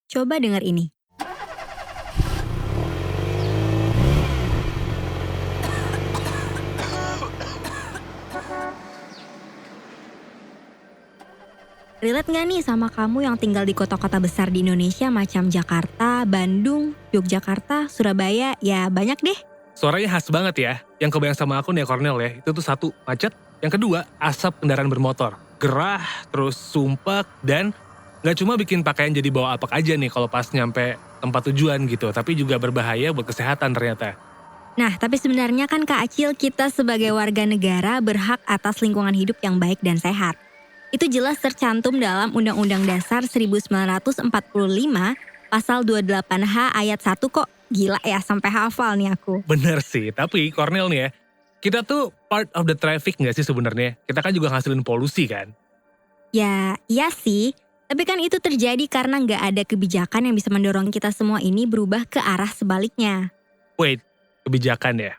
Coba dengar ini. Relate nggak nih sama kamu yang tinggal di kota-kota besar di Indonesia macam Jakarta, Bandung, Yogyakarta, Surabaya, ya banyak deh. Suaranya khas banget ya. Yang kebayang sama aku nih ya Cornel ya, itu tuh satu, macet. Yang kedua, asap kendaraan bermotor. Gerah, terus sumpek, dan nggak cuma bikin pakaian jadi bawa apek aja nih kalau pas nyampe tempat tujuan gitu, tapi juga berbahaya buat kesehatan ternyata. Nah, tapi sebenarnya kan Kak Acil, kita sebagai warga negara berhak atas lingkungan hidup yang baik dan sehat. Itu jelas tercantum dalam Undang-Undang Dasar 1945, Pasal 28H ayat 1 kok. Gila ya, sampai hafal nih aku. Bener sih, tapi Cornel nih ya, kita tuh part of the traffic nggak sih sebenarnya? Kita kan juga ngasilin polusi kan? Ya, iya sih. Tapi kan itu terjadi karena nggak ada kebijakan yang bisa mendorong kita semua ini berubah ke arah sebaliknya. Wait, kebijakan ya?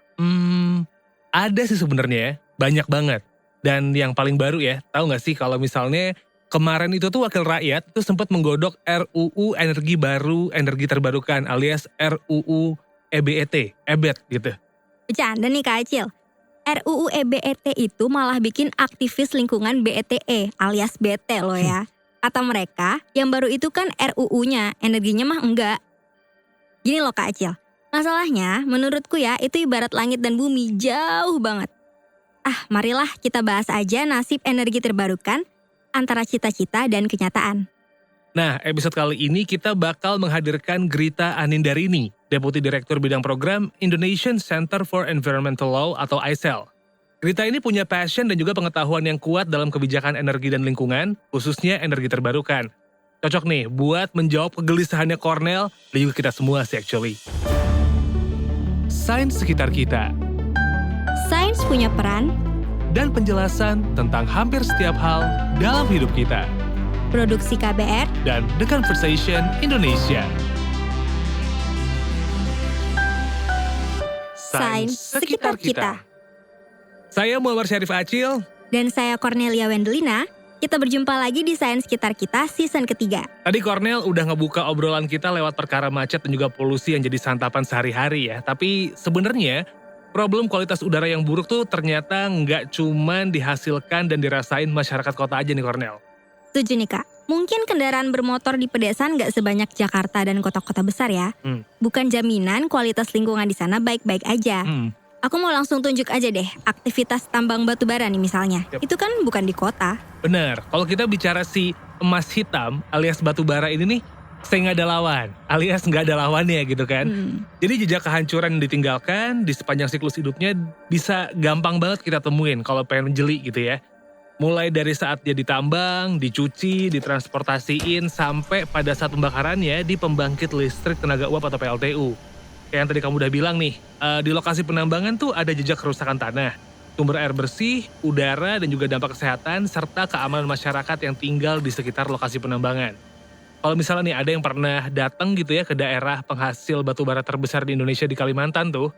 Ada sih sebenarnya ya, banyak banget. Dan yang paling baru ya, tahu nggak sih kalau misalnya kemarin itu tuh wakil rakyat tuh sempat menggodok RUU Energi Baru Energi Terbarukan alias RUU EBET, EBET gitu. Bercanda nih Kak Acil. RUU EBET itu malah bikin aktivis lingkungan BETE alias BT loh ya. Kata mereka, yang baru itu kan RUU-nya, energinya mah enggak. Gini loh Kak Acil, masalahnya menurutku ya itu ibarat langit dan bumi jauh banget. Marilah kita bahas aja nasib energi terbarukan antara cita-cita dan kenyataan. Nah, episode kali ini kita bakal menghadirkan Grita Anindarini, Deputi Direktur Bidang Program Indonesian Center for Environmental Law atau ICEL. Grita ini punya passion dan juga pengetahuan yang kuat dalam kebijakan energi dan lingkungan, khususnya energi terbarukan. Cocok nih buat menjawab kegelisahannya Cornel dan juga kita semua sih actually. Sains sekitar kita. Sains punya peran. Dan penjelasan tentang hampir setiap hal dalam hidup kita. Produksi KBR Dan The Conversation Indonesia. Sains sekitar kita. Saya Muhammad Syarif Acil. Dan saya Cornelia Wendelina. Kita berjumpa lagi di Sains Sekitar Kita season ketiga. Tadi Cornel udah ngebuka obrolan kita lewat perkara macet dan juga polusi yang jadi santapan sehari-hari ya. Tapi sebenarnya problem kualitas udara yang buruk tuh ternyata nggak cuman dihasilkan dan dirasain masyarakat kota aja nih Cornel. Setuju nih Kak, mungkin kendaraan bermotor di pedesaan nggak sebanyak Jakarta dan kota-kota besar ya. Bukan jaminan kualitas lingkungan di sana baik-baik aja. Aku mau langsung tunjuk aja deh, aktivitas tambang batu bara nih misalnya. Yep. Itu kan bukan di kota. Bener, kalau kita bicara si emas hitam alias batu bara ini nih, saya nggak ada lawan, alias nggak ada lawannya gitu kan. Jadi jejak kehancuran yang ditinggalkan di sepanjang siklus hidupnya bisa gampang banget kita temuin kalau pengen jeli gitu ya. Mulai dari saat dia ditambang, dicuci, ditransportasiin, sampai pada saat pembakarannya di pembangkit listrik tenaga uap atau PLTU. Kayak yang tadi kamu udah bilang nih, di lokasi penambangan tuh ada jejak kerusakan tanah, sumber air bersih, udara, dan juga dampak kesehatan, serta keamanan masyarakat yang tinggal di sekitar lokasi penambangan. Kalau misalnya nih ada yang pernah datang gitu ya ke daerah penghasil batu bara terbesar di Indonesia di Kalimantan tuh,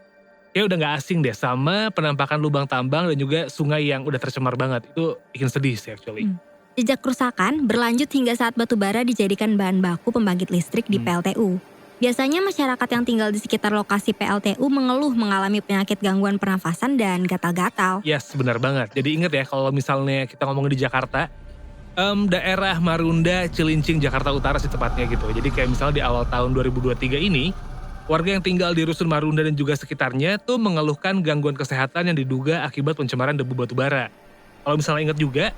ya udah nggak asing deh sama penampakan lubang tambang dan juga sungai yang udah tercemar banget. Itu bikin sedih sih actually. Jejak kerusakan berlanjut hingga saat batu bara dijadikan bahan baku pembangkit listrik di PLTU. Biasanya masyarakat yang tinggal di sekitar lokasi PLTU mengeluh mengalami penyakit gangguan pernafasan dan gatal-gatal. Yes, benar banget. Jadi ingat ya kalau misalnya kita ngomongin di Jakarta, daerah Marunda, Cilincing, Jakarta Utara sih tepatnya gitu. Jadi kayak misalnya di awal tahun 2023 ini, warga yang tinggal di Rusun Marunda dan juga sekitarnya tuh mengeluhkan gangguan kesehatan yang diduga akibat pencemaran debu batu bara. Kalau misalnya ingat juga,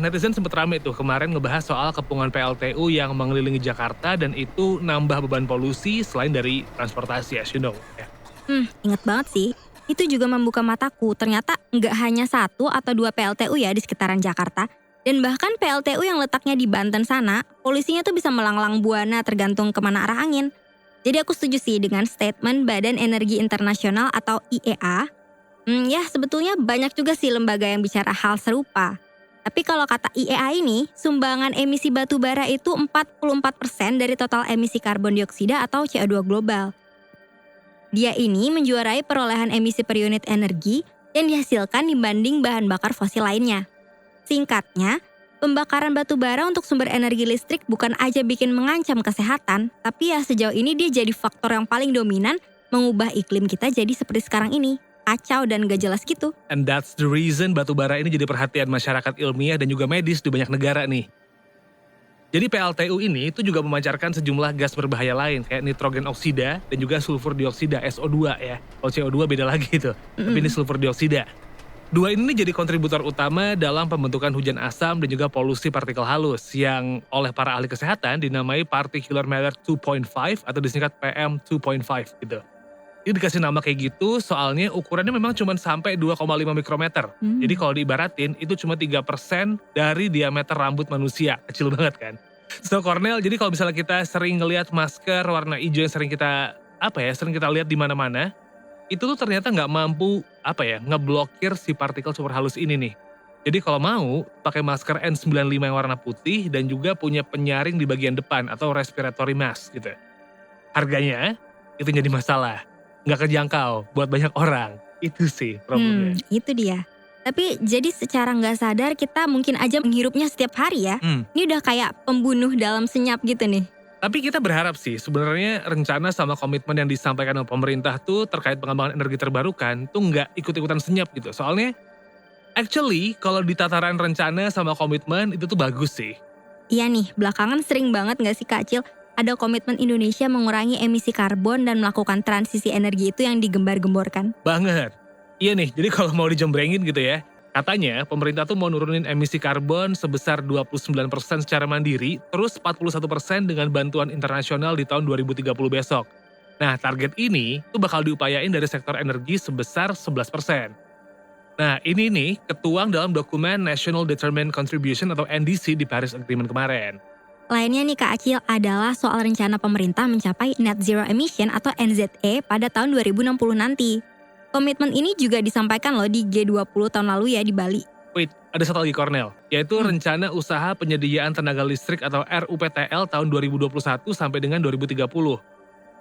netizen sempat rame tuh kemarin ngebahas soal kepungan PLTU yang mengelilingi Jakarta dan itu nambah beban polusi selain dari transportasi as you know. Ya. Ingat banget sih. Itu juga membuka mataku, ternyata nggak hanya 1 atau 2 PLTU ya di sekitaran Jakarta. Dan bahkan PLTU yang letaknya di Banten sana, polusinya tuh bisa melanglang buana tergantung kemana arah angin. Jadi aku setuju sih dengan statement Badan Energi Internasional atau IEA. Ya sebetulnya banyak juga sih lembaga yang bicara hal serupa. Tapi kalau kata IEA ini, sumbangan emisi batu bara itu 44% dari total emisi karbon dioksida atau CO2 global. Dia ini menjuarai perolehan emisi per unit energi yang dihasilkan dibanding bahan bakar fosil lainnya. Singkatnya, Pembakaran batu bara untuk sumber energi listrik bukan aja bikin mengancam kesehatan, tapi ya sejauh ini dia jadi faktor yang paling dominan mengubah iklim kita jadi seperti sekarang ini. Kacau dan gak jelas gitu. And that's the reason batu bara ini jadi perhatian masyarakat ilmiah dan juga medis di banyak negara nih. Jadi PLTU ini itu juga memancarkan sejumlah gas berbahaya lain kayak nitrogen oksida dan juga sulfur dioksida SO2 ya. Kalau CO2 beda lagi tuh, tapi ini sulfur dioksida. Dua ini jadi kontributor utama dalam pembentukan hujan asam dan juga polusi partikel halus yang oleh para ahli kesehatan dinamai particular matter 2.5 atau disingkat PM 2.5 gitu. Ini dikasih nama kayak gitu soalnya ukurannya memang cuma sampai 2,5 mikrometer. Jadi kalau diibaratin itu cuma 3% dari diameter rambut manusia. Kecil banget kan. So Cornel, jadi kalau misalnya kita sering ngelihat masker warna hijau yang sering kita lihat di mana-mana, itu tuh ternyata nggak mampu ngeblokir si partikel super halus ini nih. Jadi kalau mau pakai masker N95 yang warna putih dan juga punya penyaring di bagian depan atau respiratory mask gitu. Harganya itu jadi masalah, nggak kejangkau buat banyak orang. Itu sih problemnya. Itu dia. Tapi jadi secara nggak sadar kita mungkin aja menghirupnya setiap hari ya. Ini udah kayak pembunuh dalam senyap gitu nih. Tapi kita berharap sih sebenarnya rencana sama komitmen yang disampaikan oleh pemerintah tuh terkait pengembangan energi terbarukan tuh nggak ikut-ikutan senyap gitu. Soalnya actually kalau di tataran rencana sama komitmen itu tuh bagus sih. Iya nih, belakangan sering banget nggak sih Kak Acil ada komitmen Indonesia mengurangi emisi karbon dan melakukan transisi energi itu yang digembar-gemborkan. Banget. Iya nih, jadi kalau mau dijembrengin gitu ya, katanya pemerintah tuh mau nurunin emisi karbon sebesar 29% secara mandiri, terus 41% dengan bantuan internasional di tahun 2030 besok. Nah, target ini tuh bakal diupayain dari sektor energi sebesar 11%. Nah, ini nih ketuang dalam dokumen National Determined Contribution atau NDC di Paris Agreement kemarin. Lainnya nih Kak Acil adalah soal rencana pemerintah mencapai net zero emission atau NZE pada tahun 2060 nanti. Komitmen ini juga disampaikan loh di G20 tahun lalu ya di Bali. Wait, ada satu lagi Cornel, yaitu Rencana Usaha Penyediaan Tenaga Listrik atau RUPTL tahun 2021 sampai dengan 2030.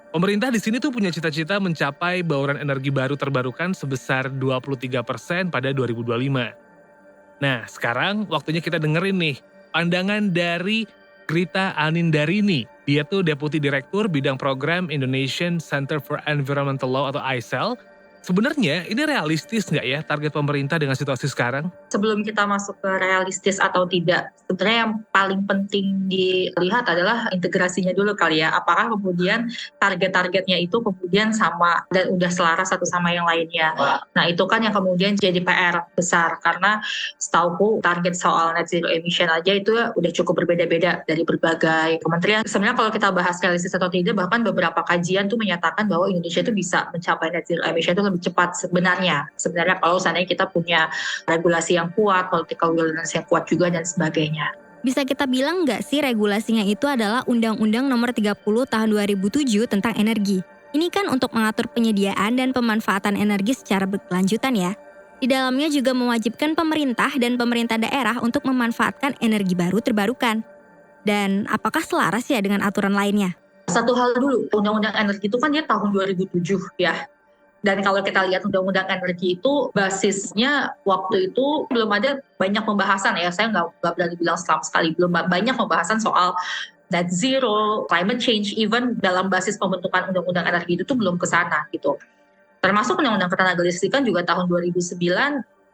Pemerintah di sini tuh punya cita-cita mencapai bauran energi baru terbarukan sebesar 23% pada 2025. Nah, sekarang waktunya kita dengerin nih pandangan dari Grita Anindarini. Dia tuh Deputi Direktur Bidang Program Indonesian Center for Environmental Law atau ICEL. Sebenarnya ini realistis nggak ya target pemerintah dengan situasi sekarang? Sebelum kita masuk ke realistis atau tidak, sebenarnya yang paling penting dilihat adalah integrasinya dulu kali ya. Apakah kemudian target-targetnya itu kemudian sama dan udah selaras satu sama yang lainnya. Nah itu kan yang kemudian jadi PR besar. Karena setauku target soal net zero emission aja itu udah cukup berbeda-beda dari berbagai kementerian. Sebenarnya kalau kita bahas realistis atau tidak, bahkan beberapa kajian tuh menyatakan bahwa Indonesia itu bisa mencapai net zero emission itu lebih cepat sebenarnya kalau seandainya kita punya regulasi yang kuat, political willingness yang kuat juga dan sebagainya. Bisa kita bilang nggak sih regulasinya itu adalah Undang-Undang Nomor 30 Tahun 2007 tentang energi. Ini kan untuk mengatur penyediaan dan pemanfaatan energi secara berkelanjutan ya. Di dalamnya juga mewajibkan pemerintah dan pemerintah daerah untuk memanfaatkan energi baru terbarukan. Dan apakah selaras ya dengan aturan lainnya? Satu hal dulu, Undang-Undang Energi itu kan dia tahun 2007 ya. Dan kalau kita lihat Undang-Undang Energi itu basisnya waktu itu belum ada banyak pembahasan ya. Saya nggak berani bilang sama sekali. Belum banyak pembahasan soal net zero, climate change, even dalam basis pembentukan Undang-Undang Energi itu tuh belum ke sana gitu. Termasuk Undang-Undang Ketenagalistrikan juga tahun 2009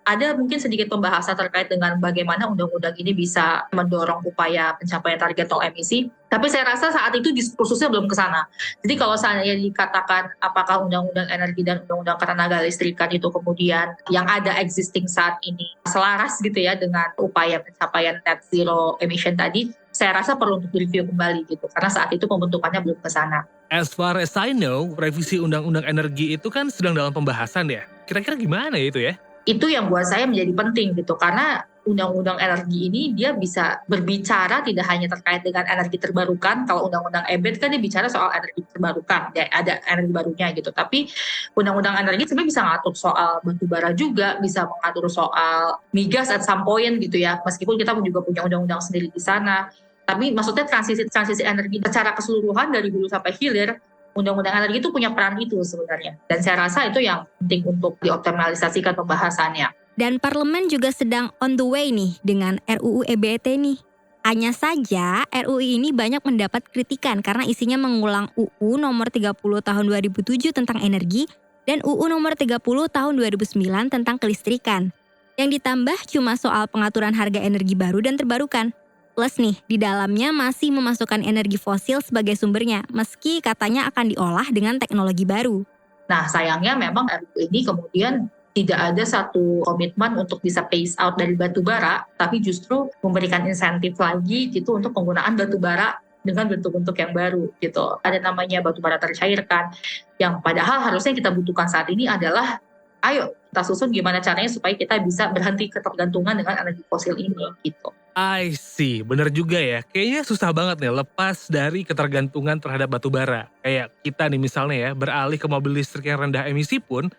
ada mungkin sedikit pembahasan terkait dengan bagaimana undang-undang ini bisa mendorong upaya pencapaian target nol emisi. Tapi saya rasa saat itu diskursusnya belum ke sana. Jadi kalau seandainya dikatakan apakah undang-undang energi dan undang-undang ketenagalistrikan itu kemudian yang ada existing saat ini selaras gitu ya dengan upaya pencapaian net zero emission tadi, saya rasa perlu untuk direview kembali gitu. Karena saat itu pembentukannya belum ke sana. As far as I know, revisi undang-undang energi itu kan sedang dalam pembahasan ya. Kira-kira gimana ya itu ya? Itu yang buat saya menjadi penting gitu, karena undang-undang energi ini dia bisa berbicara tidak hanya terkait dengan energi terbarukan. Kalau undang-undang EBED kan dia bicara soal energi terbarukan, ya ada energi barunya gitu. Tapi undang-undang energi sebenarnya bisa mengatur soal batu bara juga, bisa mengatur soal migas at some point gitu ya. Meskipun kita juga punya undang-undang sendiri di sana. Tapi maksudnya transisi energi secara keseluruhan dari hulu sampai hilir, undang-undang energi itu punya peran itu sebenarnya. Dan saya rasa itu yang penting untuk dioptimalisasikan pembahasannya. Dan parlemen juga sedang on the way nih dengan RUU EBT nih. Hanya saja RUU ini banyak mendapat kritikan karena isinya mengulang UU nomor 30 tahun 2007 tentang energi dan UU nomor 30 tahun 2009 tentang kelistrikan. Yang ditambah cuma soal pengaturan harga energi baru dan terbarukan. Plus nih, di dalamnya masih memasukkan energi fosil sebagai sumbernya, meski katanya akan diolah dengan teknologi baru. Nah, sayangnya memang RUU ini kemudian tidak ada satu komitmen untuk bisa phase out dari batu bara, tapi justru memberikan insentif lagi gitu untuk penggunaan batu bara dengan bentuk-bentuk yang baru gitu. Ada namanya batu bara tercairkan, yang padahal harusnya kita butuhkan saat ini adalah, ayo kita susun gimana caranya supaya kita bisa berhenti ketergantungan dengan energi fosil ini gitu. I see, bener juga ya. Kayaknya susah banget nih lepas dari ketergantungan terhadap batu bara. Kayak kita nih misalnya ya, beralih ke mobil listrik yang rendah emisi pun,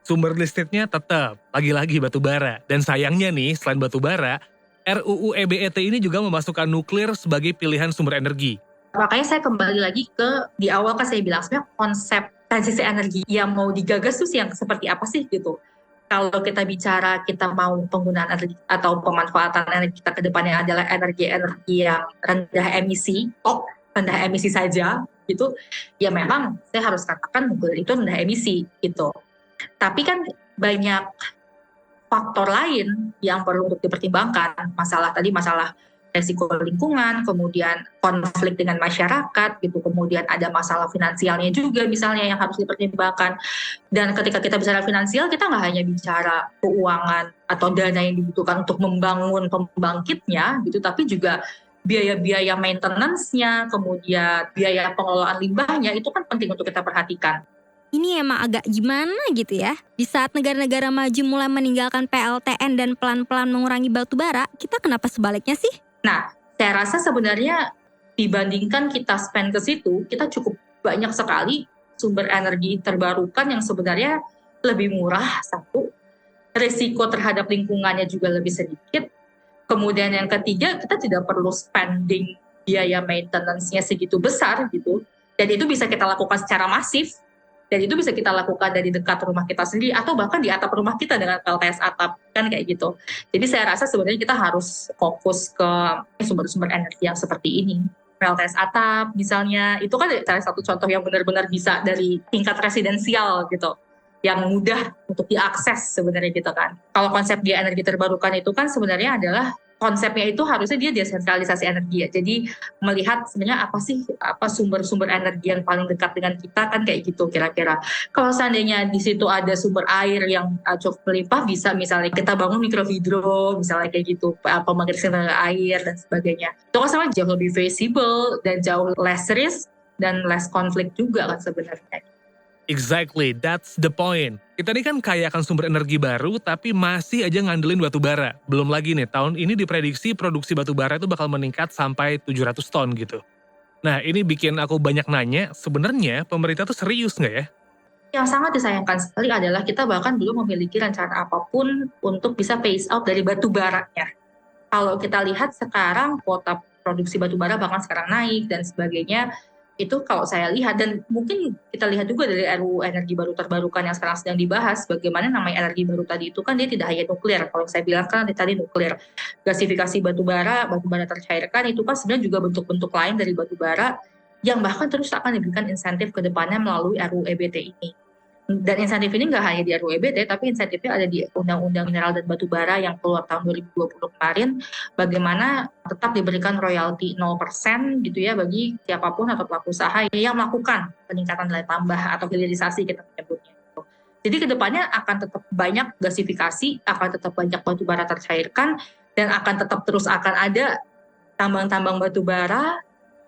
sumber listriknya tetap lagi-lagi batu bara. Dan sayangnya nih, selain batu bara, RUU EBT ini juga memasukkan nuklir sebagai pilihan sumber energi. Makanya saya kembali lagi ke di awal kan saya bilang sebenarnya konsep transisi energi yang mau digagas tuh yang seperti apa sih gitu. Kalau kita bicara kita mau penggunaan energi atau pemanfaatan energi kita ke depannya adalah energi-energi yang rendah emisi, rendah emisi saja gitu, ya memang saya harus katakan nuklir itu rendah emisi gitu. Tapi kan banyak faktor lain yang perlu untuk dipertimbangkan. Masalah resiko lingkungan, kemudian konflik dengan masyarakat gitu, kemudian ada masalah finansialnya juga misalnya yang harus dipertimbangkan. Dan ketika kita bicara finansial, kita nggak hanya bicara keuangan atau dana yang dibutuhkan untuk membangun pembangkitnya gitu, tapi juga biaya-biaya maintenance-nya, kemudian biaya pengelolaan limbahnya, itu kan penting untuk kita perhatikan. Ini emang agak gimana gitu ya. Di saat negara-negara maju mulai meninggalkan PLTN dan pelan-pelan mengurangi batu bara, kita kenapa sebaliknya sih? Nah, saya rasa sebenarnya dibandingkan kita spend ke situ, kita cukup banyak sekali sumber energi terbarukan yang sebenarnya lebih murah, satu. Risiko terhadap lingkungannya juga lebih sedikit. Kemudian yang ketiga, kita tidak perlu spending biaya maintenance-nya segitu besar gitu. Dan itu bisa kita lakukan secara masif. Dan itu bisa kita lakukan dari dekat rumah kita sendiri atau bahkan di atap rumah kita dengan PLTS atap, kan kayak gitu. Jadi saya rasa sebenarnya kita harus fokus ke sumber-sumber energi yang seperti ini. PLTS atap misalnya, itu kan salah satu contoh yang benar-benar bisa dari tingkat residensial gitu, yang mudah untuk diakses sebenarnya gitu kan. Kalau konsep dia energi terbarukan itu kan sebenarnya adalah konsepnya itu harusnya dia desentralisasi energi ya. Jadi melihat sebenarnya apa sumber-sumber energi yang paling dekat dengan kita kan kayak gitu kira-kira. Kalau seandainya di situ ada sumber air yang cukup melimpah, bisa misalnya kita bangun mikrohidro misalnya kayak gitu, pembangkit tenaga air dan sebagainya. Itu kan sama jauh lebih visible dan jauh less risk dan less konflik juga kan sebenarnya. Exactly, that's the point. Kita ini kan kaya akan sumber energi baru, tapi masih aja ngandelin batu bara. Belum lagi nih, tahun ini diprediksi produksi batu bara itu bakal meningkat sampai 700 ton gitu. Nah, ini bikin aku banyak nanya, sebenarnya pemerintah tuh serius nggak ya? Yang sangat disayangkan sekali adalah kita bahkan belum memiliki rencana apapun untuk bisa phase out dari batu baranya. Kalau kita lihat sekarang kuota produksi batu bara bahkan sekarang naik dan sebagainya, itu kalau saya lihat, dan mungkin kita lihat juga dari RUU energi baru terbarukan yang sekarang sedang dibahas, bagaimana namanya energi baru tadi itu kan dia tidak hanya nuklir. Kalau saya bilang kan tadi nuklir, gasifikasi batu bara tercairkan itu kan sebenarnya juga bentuk-bentuk lain dari batu bara yang bahkan terus akan diberikan insentif ke depannya melalui RUU EBT ini. Dan insentif ini nggak hanya di RUU EBT, tapi insentifnya ada di Undang-Undang Mineral dan Batu Bara yang keluar tahun 2020 kemarin, bagaimana tetap diberikan royalti 0% gitu ya bagi siapapun atau pelaku usaha yang melakukan peningkatan nilai tambah atau hilirisasi kita menyebutnya. Jadi kedepannya akan tetap banyak gasifikasi, akan tetap banyak batu bara tercairkan, dan akan ada tambang-tambang batu bara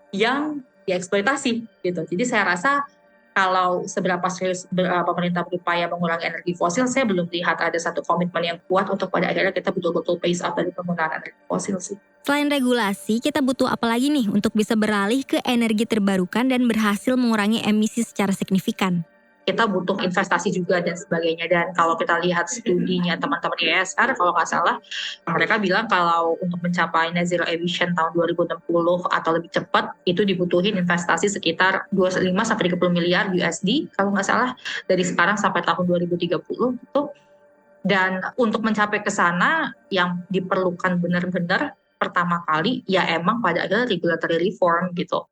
yang dieksploitasi gitu. Jadi saya rasa kalau seberapa serius pemerintah berupaya mengurangi energi fosil, saya belum lihat ada satu komitmen yang kuat untuk pada akhirnya kita betul-betul phase out dari penggunaan energi fosil sih. Selain regulasi, kita butuh apa lagi nih untuk bisa beralih ke energi terbarukan dan berhasil mengurangi emisi secara signifikan? Kita butuh investasi juga dan sebagainya. Dan kalau kita lihat studinya teman-teman IESR, kalau nggak salah, mereka bilang kalau untuk mencapai net zero emission tahun 2060 atau lebih cepat, itu dibutuhin investasi sekitar 25-30 miliar USD, kalau nggak salah, dari sekarang sampai tahun 2030. Itu Dan untuk mencapai ke sana yang diperlukan benar-benar pertama kali ya emang pada akhirnya regulatory reform gitu.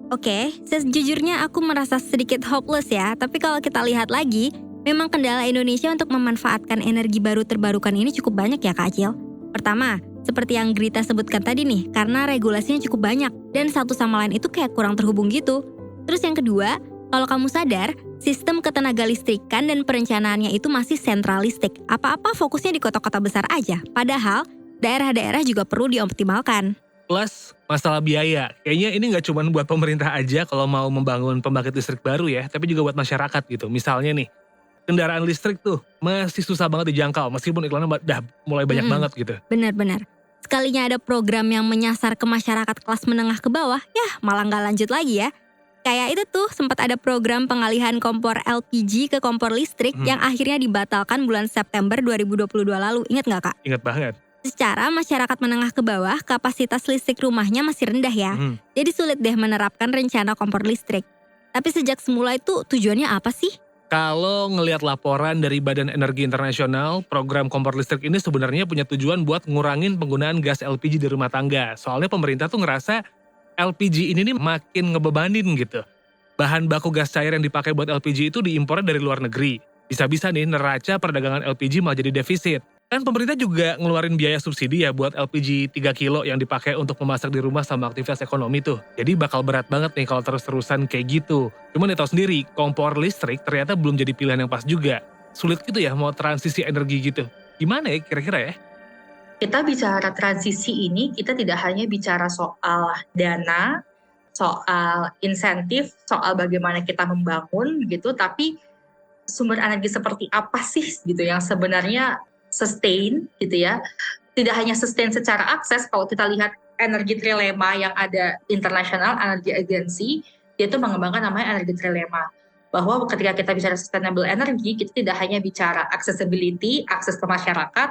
Oke, sejujurnya aku merasa sedikit hopeless ya, tapi kalau kita lihat lagi, memang kendala Indonesia untuk memanfaatkan energi baru terbarukan ini cukup banyak ya Kak Acil. Pertama, seperti yang Grita sebutkan tadi nih, karena regulasinya cukup banyak dan satu sama lain itu kayak kurang terhubung gitu. Terus yang kedua, kalau kamu sadar, sistem ketenaga listrikan dan perencanaannya itu masih sentralistik. Apa-apa fokusnya di kota-kota besar aja, padahal daerah-daerah juga perlu dioptimalkan. Plus masalah biaya, kayaknya ini nggak cuma buat pemerintah aja kalau mau membangun pembangkit listrik baru ya, tapi juga buat masyarakat gitu. Misalnya nih, kendaraan listrik tuh masih susah banget dijangkau, meskipun iklannya udah mulai banyak banget gitu. Benar-benar. Sekalinya ada program yang menyasar ke masyarakat kelas menengah ke bawah, ya malah nggak lanjut lagi ya. Kayak itu tuh sempat ada program pengalihan kompor LPG ke kompor listrik yang akhirnya dibatalkan bulan September 2022 lalu. Ingat nggak Kak? Ingat banget. Secara masyarakat menengah ke bawah, kapasitas listrik rumahnya masih rendah ya. Jadi sulit deh menerapkan rencana kompor listrik. Tapi sejak semula itu tujuannya apa sih? Kalau ngelihat laporan dari Badan Energi Internasional, program kompor listrik ini sebenarnya punya tujuan buat ngurangin penggunaan gas LPG di rumah tangga. Soalnya pemerintah tuh ngerasa LPG ini nih makin ngebebanin gitu. Bahan baku gas cair yang dipakai buat LPG itu diimpor dari luar negeri. Bisa-bisa nih neraca perdagangan LPG malah jadi defisit. Kan pemerintah juga ngeluarin biaya subsidi ya buat LPG 3 kilo yang dipakai untuk memasak di rumah sama aktivitas ekonomi tuh. Jadi bakal berat banget nih kalau terus-terusan kayak gitu. Cuman ya tahu sendiri, kompor listrik ternyata belum jadi pilihan yang pas juga. Sulit gitu ya mau transisi energi gitu. Gimana ya kira-kira ya? Kita bicara transisi ini, kita tidak hanya bicara soal dana, soal insentif, soal bagaimana kita membangun gitu, tapi sumber energi seperti apa sih gitu yang sebenarnya sustain gitu ya. Tidak hanya sustain secara akses, kalau kita lihat energi trilema yang ada International Energy Agency, dia itu mengembangkan namanya energi trilema. Bahwa ketika kita bicara sustainable energy, kita tidak hanya bicara accessibility, akses ke masyarakat,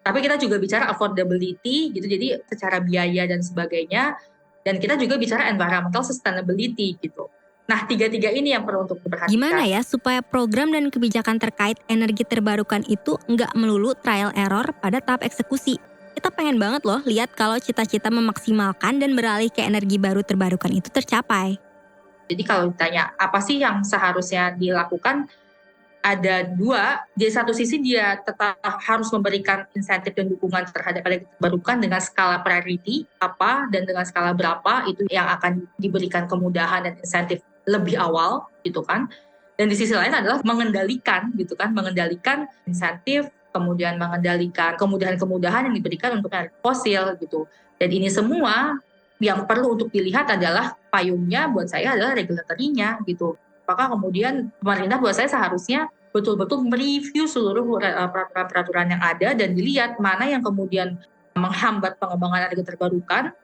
tapi kita juga bicara affordability gitu, jadi secara biaya dan sebagainya, dan kita juga bicara environmental sustainability gitu. Nah, tiga-tiga ini yang perlu untuk diperhatikan. Gimana ya supaya program dan kebijakan terkait energi terbarukan itu nggak melulu trial error pada tahap eksekusi? Kita pengen banget loh lihat kalau cita-cita memaksimalkan dan beralih ke energi baru terbarukan itu tercapai. Jadi kalau ditanya apa sih yang seharusnya dilakukan, ada dua. Di satu sisi dia tetap harus memberikan insentif dan dukungan terhadap energi terbarukan dengan skala priority apa dan dengan skala berapa itu yang akan diberikan kemudahan dan insentif lebih awal gitu kan. Dan di sisi lain adalah mengendalikan gitu kan, mengendalikan insentif, kemudian mengendalikan kemudahan-kemudahan yang diberikan untuk energi fosil gitu. Dan ini semua yang perlu untuk dilihat adalah payungnya buat saya adalah regulatorinya gitu. Apakah kemudian pemerintah buat saya seharusnya betul-betul mereview seluruh peraturan yang ada dan dilihat mana yang kemudian menghambat pengembangan energi terbarukan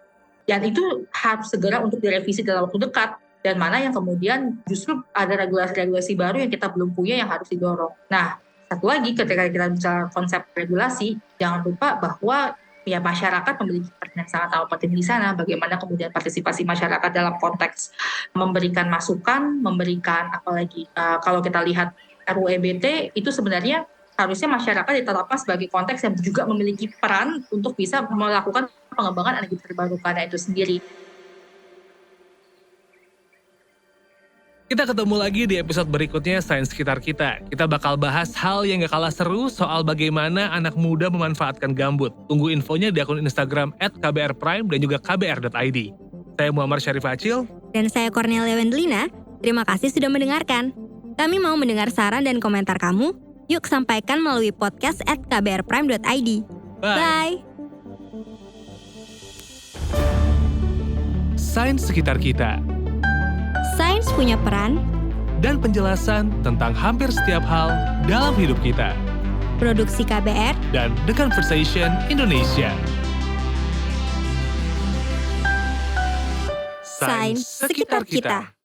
dan itu harus segera untuk direvisi dalam waktu dekat dan mana yang kemudian justru ada regulasi-regulasi baru yang kita belum punya yang harus didorong. Nah, satu lagi ketika kita bicara konsep regulasi, jangan lupa bahwa ya masyarakat memiliki peran yang sangat amat penting di sana. Bagaimana kemudian partisipasi masyarakat dalam konteks memberikan masukan, memberikan apalagi kalau kita lihat RUU EBT itu sebenarnya harusnya masyarakat ditetapkan sebagai konteks yang juga memiliki peran untuk bisa melakukan pengembangan energi terbarukan itu sendiri. Kita ketemu lagi di episode berikutnya Sains Sekitar Kita. Kita bakal bahas hal yang gak kalah seru soal bagaimana anak muda memanfaatkan gambut. Tunggu infonya di akun Instagram @kbrprime dan juga kbr.id. Saya Muhammad Syarif Acil. Dan saya Cornelia Wendlina. Terima kasih sudah mendengarkan. Kami mau mendengar saran dan komentar kamu. Yuk sampaikan melalui podcast @kbrprime.id. Bye! Sains Sekitar Kita. Sains punya peran Dan penjelasan tentang hampir setiap hal dalam hidup kita. Produksi KBR Dan The Conversation Indonesia. Sains Sekitar Kita.